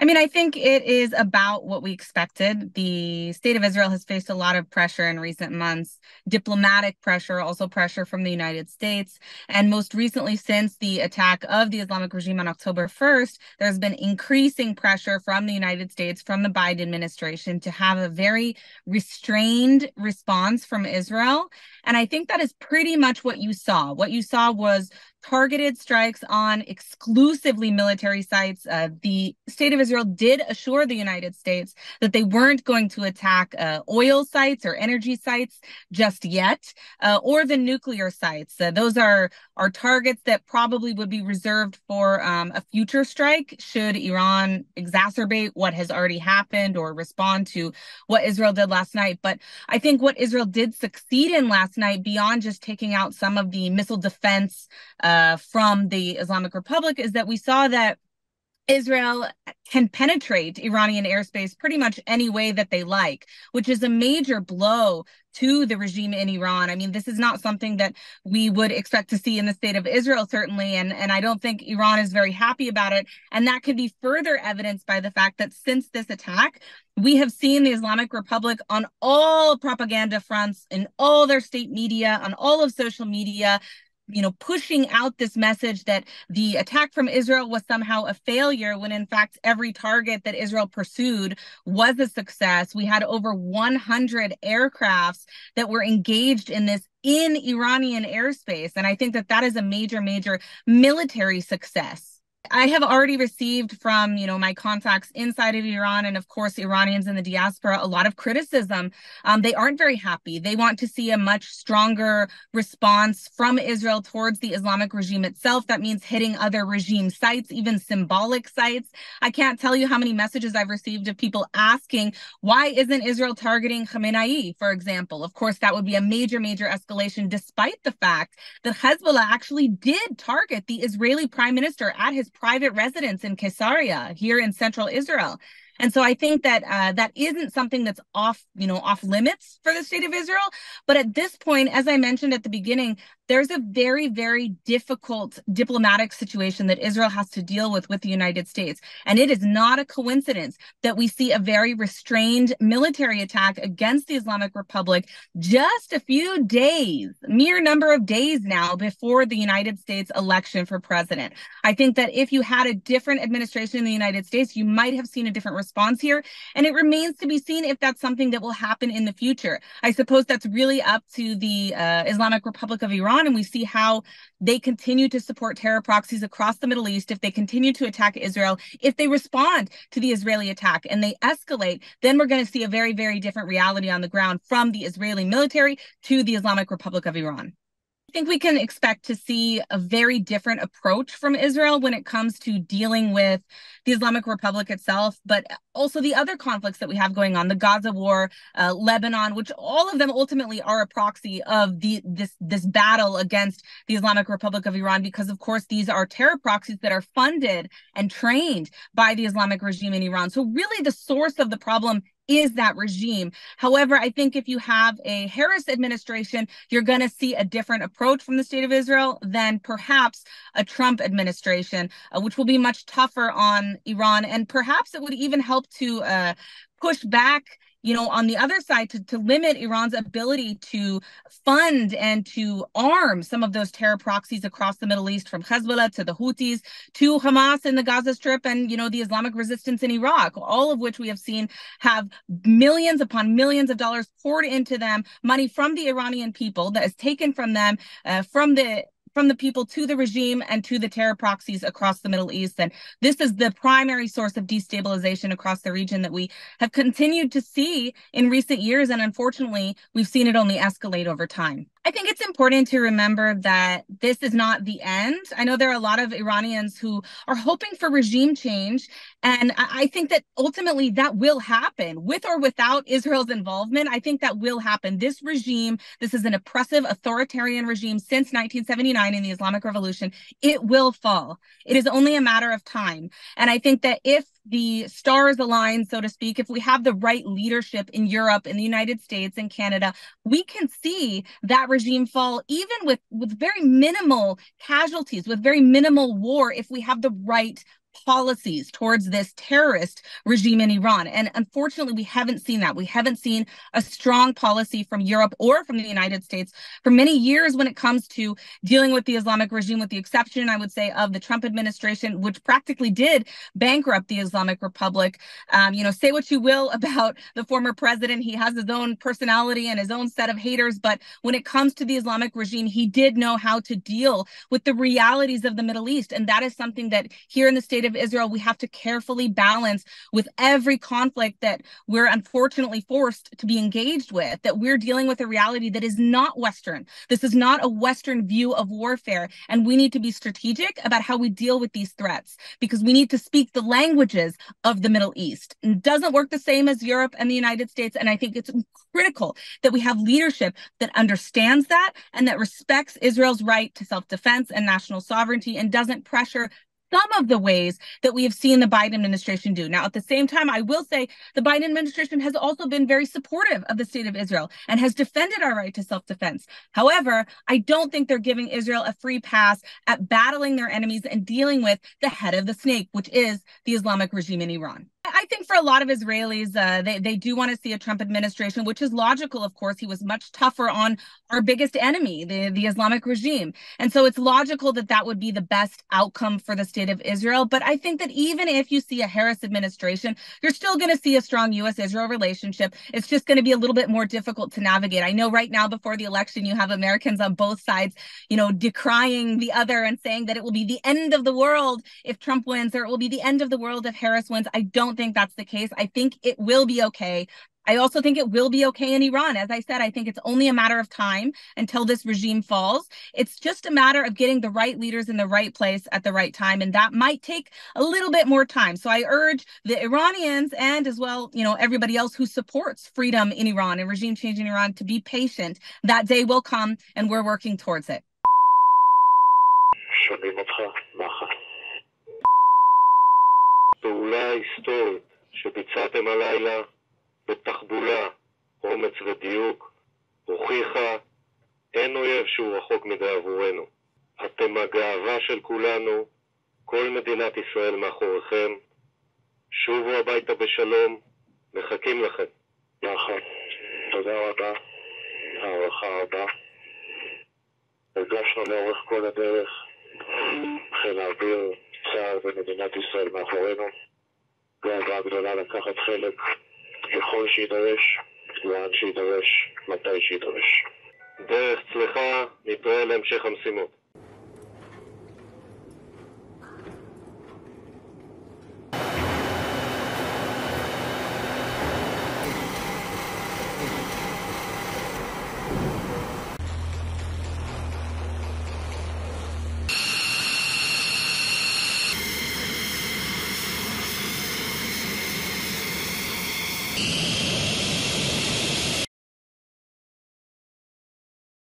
I mean, I think it is about what we expected. The state of Israel has faced a lot of pressure in recent months, diplomatic pressure, also pressure from the United States. And most recently, since the attack of the Islamic regime on October 1st, there's been increasing pressure from the United States, from the Biden administration, to have a very restrained response from Israel. And I think that is pretty much what you saw. What you saw was targeted strikes on exclusively military sites. The state of Israel did assure the United States that they weren't going to attack oil sites or energy sites just yet, or the nuclear sites. Those are targets that probably would be reserved for a future strike should Iran exacerbate what has already happened or respond to what Israel did last night. But I think what Israel did succeed in last night, beyond just taking out some of the missile defense from the Islamic Republic, is that we saw that Israel can penetrate Iranian airspace pretty much any way that they like, which is a major blow to the regime in Iran. I mean, this is not something that we would expect to see in the state of Israel, certainly, and I don't think Iran is very happy about it. And that can be further evidenced by the fact that since this attack, we have seen the Islamic Republic on all propaganda fronts, in all their state media, on all of social media, pushing out this message that the attack from Israel was somehow a failure, when in fact every target that Israel pursued was a success. We had over 100 aircrafts that were engaged in this in Iranian airspace. And I think that that is a major, major military success. I have already received from, my contacts inside of Iran and, of course, Iranians in the diaspora, a lot of criticism. They aren't very happy. They want to see a much stronger response from Israel towards the Islamic regime itself. That means hitting other regime sites, even symbolic sites. I can't tell you how many messages I've received of people asking, why isn't Israel targeting Khamenei, for example? Of course, that would be a major, major escalation, despite the fact that Hezbollah actually did target the Israeli prime minister at his private residence in Caesarea here in central Israel. And so I think that that isn't something that's off limits for the state of Israel. But at this point, as I mentioned at the beginning, there's a very, very difficult diplomatic situation that Israel has to deal with the United States. And it is not a coincidence that we see a very restrained military attack against the Islamic Republic just a few days, mere number of days now, before the United States election for president. I think that if you had a different administration in the United States, you might have seen a different response here. And it remains to be seen if that's something that will happen in the future. I suppose that's really up to the Islamic Republic of Iran, and we see how they continue to support terror proxies across the Middle East. If they continue to attack Israel, if they respond to the Israeli attack and they escalate, then we're going to see a very, very different reality on the ground, from the Israeli military to the Islamic Republic of Iran. I think we can expect to see a very different approach from Israel when it comes to dealing with the Islamic Republic itself, but also the other conflicts that we have going on, the Gaza war, Lebanon, which all of them ultimately are a proxy of this battle against the Islamic Republic of Iran, because of course these are terror proxies that are funded and trained by the Islamic regime in Iran. So really the source of the problem is that regime. However, I think if you have a Harris administration, you're going to see a different approach from the state of Israel than perhaps a Trump administration, which will be much tougher on Iran. And perhaps it would even help to push back, on the other side, to limit Iran's ability to fund and to arm some of those terror proxies across the Middle East, from Hezbollah to the Houthis to Hamas in the Gaza Strip and, the Islamic resistance in Iraq, all of which we have seen have millions upon millions of dollars poured into them, money from the Iranian people that is taken from them, from the people to the regime and to the terror proxies across the Middle East. And this is the primary source of destabilization across the region that we have continued to see in recent years. And unfortunately, we've seen it only escalate over time. I think it's important to remember that this is not the end. I know there are a lot of Iranians who are hoping for regime change. And I think that ultimately that will happen with or without Israel's involvement. I think that will happen. This regime, this is an oppressive authoritarian regime since 1979 in the Islamic Revolution. It will fall. It is only a matter of time. And I think that if the stars align, so to speak, if we have the right leadership in Europe, in the United States, and Canada, we can see that regime fall, even with very minimal casualties, with very minimal war, if we have the right policies towards this terrorist regime in Iran. And unfortunately, we haven't seen that. We haven't seen a strong policy from Europe or from the United States for many years when it comes to dealing with the Islamic regime, with the exception, I would say, of the Trump administration, which practically did bankrupt the Islamic Republic. Say what you will about the former president. He has his own personality and his own set of haters. But when it comes to the Islamic regime, he did know how to deal with the realities of the Middle East. And that is something that here in the state of Israel, we have to carefully balance with every conflict that we're unfortunately forced to be engaged with, that we're dealing with a reality that is not Western. This is not a Western view of warfare. And we need to be strategic about how we deal with these threats, because we need to speak the languages of the Middle East. It doesn't work the same as Europe and the United States. And I think it's critical that we have leadership that understands that and that respects Israel's right to self-defense and national sovereignty and doesn't pressure some of the ways that we have seen the Biden administration do. Now, at the same time, I will say the Biden administration has also been very supportive of the state of Israel and has defended our right to self-defense. However, I don't think they're giving Israel a free pass at battling their enemies and dealing with the head of the snake, which is the Islamic regime in Iran. I think for a lot of Israelis, they do want to see a Trump administration, which is logical, of course. He was much tougher on our biggest enemy, the Islamic regime. And so it's logical that that would be the best outcome for the state of Israel. But I think that even if you see a Harris administration, you're still going to see a strong U.S.-Israel relationship. It's just going to be a little bit more difficult to navigate. I know right now before the election, you have Americans on both sides, decrying the other and saying that it will be the end of the world if Trump wins, or it will be the end of the world if Harris wins. I don't think that's the case. I think it will be okay. I also think it will be okay in Iran. As I said, I think it's only a matter of time until this regime falls. It's just a matter of getting the right leaders in the right place at the right time. And that might take a little bit more time. So I urge the Iranians and as well, everybody else who supports freedom in Iran and regime change in Iran to be patient. That day will come and we're working towards it. פעולה היסטורית שביצעתם הלילה בתחבולה, אומץ ודיוק, הוכיחה אין אויב שהוא רחוק מדי עבורנו. אתם הגאווה של כולנו, כל מדינת ישראל מאחוריכם. שובו הביתה בשלום, מחכים לכם. נכון, תודה רבה, הערכה רבה. הרגשנו לאורך כל הדרך, חיל האוויר, צה"ל ומדינת ישראל מאחורינו. גאווה גדולה לקחת חלק ככל שידרש, לאן שידרש, מתי שידרש. דרך צלחה, נתראה להמשך המשימות.